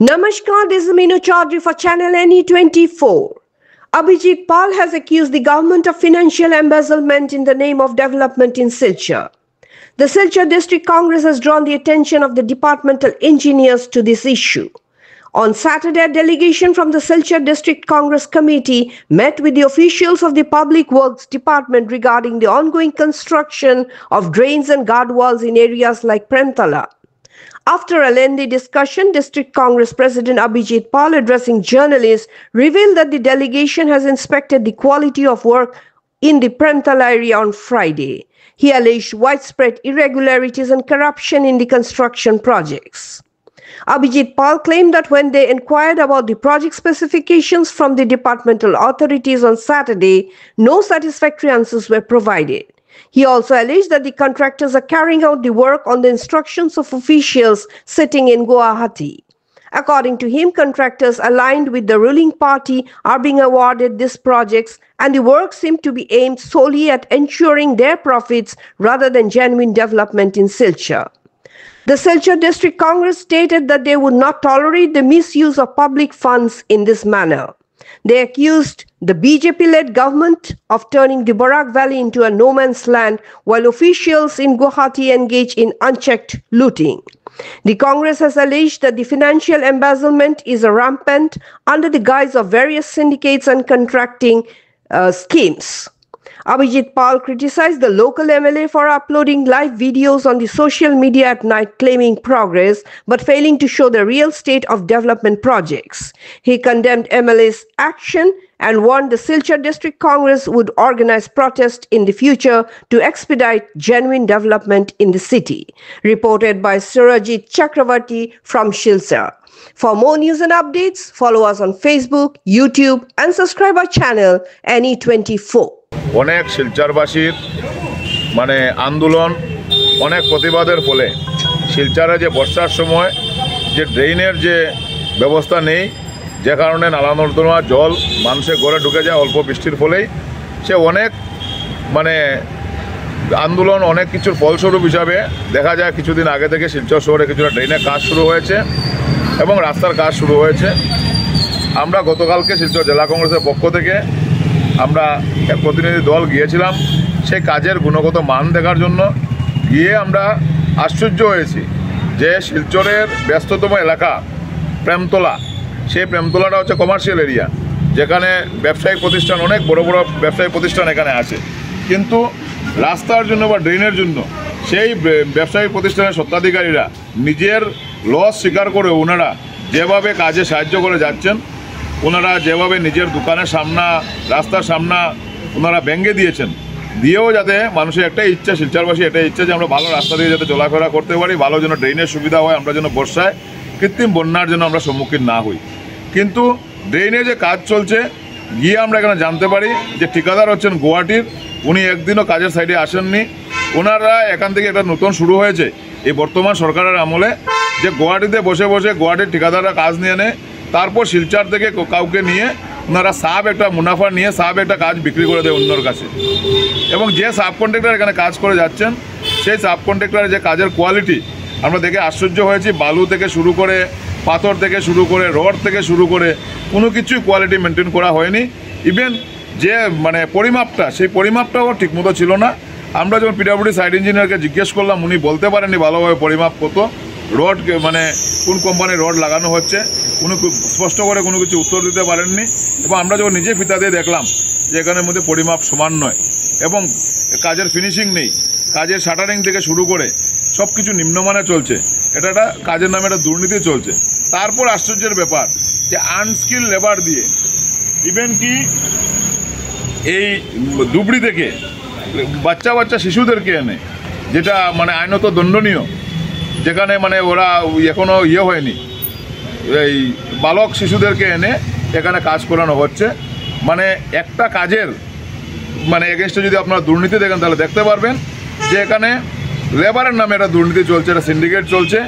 Namaskar, this is Meenu Chaudhary for Channel NE24. Abhijit Pal has accused the government of financial embezzlement in the name of development in Silchar. The Silchar District Congress has drawn the attention of the departmental engineers to this issue. On Saturday, a delegation from the Silchar District Congress Committee met with the officials of the Public Works Department regarding the ongoing construction of drains and guard walls in areas like Premtala. After a lengthy discussion, District Congress President Abhijit Pal, addressing journalists, revealed that the delegation has inspected the quality of work in the Premtala area on Friday. He alleged widespread irregularities and corruption in the construction projects. Abhijit Pal claimed that when they inquired about the project specifications from the departmental authorities on Saturday, no satisfactory answers were provided. He also alleged that the contractors are carrying out the work on the instructions of officials sitting in Guwahati. According to him, contractors aligned with the ruling party are being awarded these projects, and the work seemed to be aimed solely at ensuring their profits rather than genuine development in Silchar. The Silchar District Congress stated that they would not tolerate the misuse of public funds in this manner. They accused the BJP-led government of turning the Barak Valley into a no-man's land, while officials in Guwahati engage in unchecked looting. The Congress has alleged that the financial embezzlement is rampant under the guise of various syndicates and contracting schemes. Abhijit Pal criticized the local MLA for uploading live videos on the social media at night claiming progress but failing to show the real state of development projects. He condemned MLA's action and warned the Silchar District Congress would organize protests in the future to expedite genuine development in the city. Reported by Surajit Chakravarti from Silchar. For more news and updates, follow us on Facebook, YouTube and subscribe our channel NE24. অনেক শিলচরবাসীর আন্দোলন অনেক প্রতিবাদের ফলে শিলচরে যে বর্ষার সময় যে ড্রেনের যে ব্যবস্থা নেই, যে কারণে নালা নর্দমা জল মানুষের ঘরে ঢুকে যায় অল্প বৃষ্টির ফলেই, সে অনেক আন্দোলন অনেক কিছুর ফলস্বরূপ হিসাবে দেখা যায় কিছুদিন আগে থেকে শিলচর শহরে কিছুটা ড্রেনের কাজ শুরু হয়েছে এবং রাস্তার কাজ শুরু হয়েছে। আমরা গতকালকে শিলচর জেলা কংগ্রেসের পক্ষ থেকে আমরা এক প্রতিনিধি দল গিয়েছিলাম সেই কাজের গুণগত মান দেখার জন্য। গিয়ে আমরা আশ্চর্য হয়েছি যে শিলচরের ব্যস্ততম এলাকা প্রেমতলা, সেই প্রেমতলাটা হচ্ছে কমার্শিয়াল এরিয়া, যেখানে ব্যবসায়িক প্রতিষ্ঠান অনেক বড় বড় ব্যবসায়িক প্রতিষ্ঠান এখানে আছে, কিন্তু রাস্তার জন্য বা ড্রেনের জন্য সেই ব্যবসায়িক প্রতিষ্ঠানের স্বত্বাধিকারীরা নিজের লস স্বীকার করে ওনারা যেভাবে কাজে সাহায্য করে যাচ্ছেন, ওনারা যেভাবে নিজের দোকানের সামনা রাস্তার সামনা ওনারা ভেঙে দিয়েছেন, দিয়েও যাতে মানুষের একটাই ইচ্ছা, শিলচরবাসী এটাই ইচ্ছা যে আমরা ভালো রাস্তা দিয়ে যাতে চলাফেরা করতে পারি, ভালো যেন ড্রেনের সুবিধা হয়, আমরা যেন বর্ষায় কৃত্রিম বন্যার জন্য আমরা সম্মুখীন না হই। কিন্তু ড্রেনে যে কাজ চলছে গিয়ে আমরা এখানে জানতে পারি যে ঠিকাদার হচ্ছেন গুয়াহাটির, উনি একদিনও কাজের সাইডে আসেননি। ওনারা এখান থেকে একটা নতুন শুরু হয়েছে এই বর্তমান সরকারের আমলে, যে গুয়াহাটিতে বসে বসে গুয়াহাটির ঠিকাদাররা কাজ নিয়ে নেয়, তারপর শিলচর থেকে কাউকে নিয়ে ওনারা সাব একটা মুনাফা নিয়ে সাব একটা কাজ বিক্রি করে দেয় অন্যর কাছে। এবং যে সাব কন্ট্রাক্টর এখানে কাজ করে যাচ্ছেন সেই সাব কন্ট্রাক্টরের যে কাজের কোয়ালিটি আমরা দেখে আশ্চর্য হয়েছি। বালু থেকে শুরু করে, পাথর থেকে শুরু করে, রড থেকে শুরু করে কোনো কিছুই কোয়ালিটি মেনটেন করা হয়নি। ইভেন যে পরিমাপটা, সেই পরিমাপটাও ঠিকমতো ছিল না। আমরা যখন পিডব্লিউডি সাইড ইঞ্জিনিয়ারকে জিজ্ঞেস করলাম, উনি বলতে পারেননি ভালোভাবে পরিমাপ কত রড কোন কোম্পানির রড লাগানো হচ্ছে, উনি স্পষ্ট করে কোনো কিছু উত্তর দিতে পারেননি। এবং আমরা যখন নিজে ফিতা দিয়ে দেখলাম যে এখানের মধ্যে পরিমাপ সমান নয় এবং কাজের ফিনিশিং নেই, কাজের শাটারিং থেকে শুরু করে সব কিছু নিম্নমানে চলছে, এটা একটা কাজের নামে একটা দুর্নীতি চলছে। তারপর আশ্চর্যের ব্যাপার যে আনস্কিল লেবার দিয়ে, ইভেন কি এই ধুবড়ি থেকে বাচ্চা শিশুদেরকে এনে, যেটা আইনত দণ্ডনীয়, যেখানে ওরা এখনও হয়নি, এই বালক শিশুদেরকে এনে এখানে কাজ করানো হচ্ছে। একটা কাজের এগেনস্টে যদি আপনারা দুর্নীতি দেখেন তাহলে দেখতে পারবেন যে এখানে লেবারের নামে একটা দুর্নীতি চলছে, একটা সিন্ডিকেট চলছে।